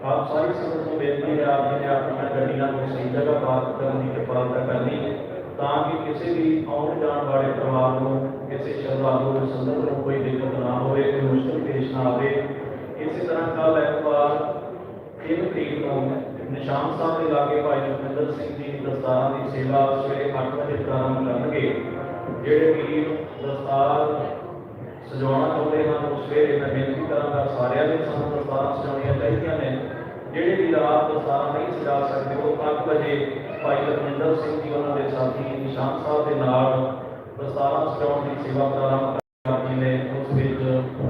ਆਪ ਸਾਰੀ ਸੰਗਤ ਨੂੰ ਬੇਨਤੀ ਹੈ ਆਪ ਜੀ ਨੇ ਆਪਣੀਆਂ ਗੱਡੀਆਂ ਨੂੰ ਸਹੀ ਜਗ੍ਹਾ ਪਾਰਕ ਕਰਨ ਦੀ ਕਿਰਪਾਲਤਾ ਕਰਨੀ ਤਾਂ ਕਿ ਕਿਸੇ ਵੀ ਆਉਣ ਜਾਣ ਵਾਲੇ ਪਰਿਵਾਰ ਨੂੰ, ਕਿਸੇ ਸ਼ਰਧਾਲੂ ਨੂੰ, ਸੰਗਤ ਨੂੰ ਕੋਈ ਦਿੱਕਤ ਨਾ ਹੋਵੇ, ਕੋਈ ਮੁਸ਼ਕਲ ਪੇਸ਼ ਨਾ ਆਵੇ। ਇਸੇ ਤਰ੍ਹਾਂ ਕੱਲ੍ਹ ਐਤਵਾਰ 3 ਤਰੀਕ ਨੂੰ ਨਿਸ਼ਾਨ ਸਾਹਿਬ ਦੇ ਲਾਗੇ ਭਾਈ ਲਖਵਿੰਦਰ ਸਿੰਘ ਜੀ ਦਸਤਾਰਾਂ ਦੀ ਸੇਵਾ ਸਵੇਰੇ 8 ਵਜੇ ਪ੍ਰਾਰੰਭ ਕਰਨਗੇ। ਜਿਹੜੇ ਵੀਰ ਦਸਤਾਰ ਸਜਾਉਣਾ ਚਾਹੁੰਦੇ ਹਨ ਉਹ ਸਵੇਰੇ, ਮੈਂ ਬੇਨਤੀ ਕਰਾਂਗਾ ਸਾਰਿਆਂ ਦੇ ਸਾਨੂੰ ਦਸਤਾਰਾਂ ਸਜਾਉਣੀਆਂ ਜਿਹੜੇ ਵੀ ਰਾਤ ਦਸਤਾਰਾਂ ਨਹੀਂ ਸਜਾ ਸਕਦੇ ਉਹ 8 ਵਜੇ ਭਾਈ ਲਖਵਿੰਦਰ ਸਿੰਘ ਜੀ ਉਹਨਾਂ ਦੇ ਸਾਥੀ ਨਿਸ਼ਾਨ ਸਾਹਿਬ ਦੇ ਨਾਲ ਦਸਤਾਰਾਂ ਸਜਾਉਣ ਦੀ ਸੇਵਾ ਪ੍ਰਾਰੰਭ ਕਰਨੀ ਨੇ ਉਸ ਵਿੱਚ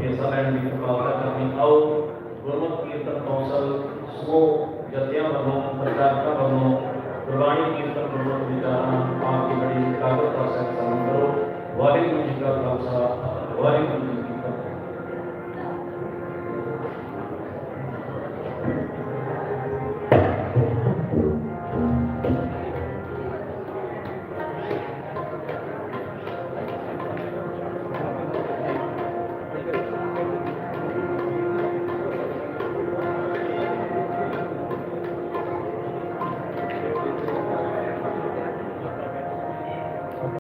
ਹਿੱਸਾ ਲੈਣ ਦੀ ਮੁਕਾਬਲਾ ਕਰਨੀ। ਆਓ ਗੁਰਮਤਿ ਕੀਰਤਨ ਕੌਂਸਲ ਸਮੂਹ ਜਥਿਆਂ ਵੱਲੋਂ ਪ੍ਰਚਾਰਕਾਂ ਵੱਲੋਂ ਗੁਰਬਾਣੀ ਕੀਰਤਨ ਗੁਰਮਤਿ ਵਿਚਾਰਾਂ ਆਪ ਦੀ ਬੜੀ ਕਾਬਲ ਕਰ ਸਕਦਾ ਕਰੋ। ਵਾਹਿਗੁਰੂ ਜੀ ਕਾ ਖਾਲਸਾ ਵਾਹਿਗੁਰੂ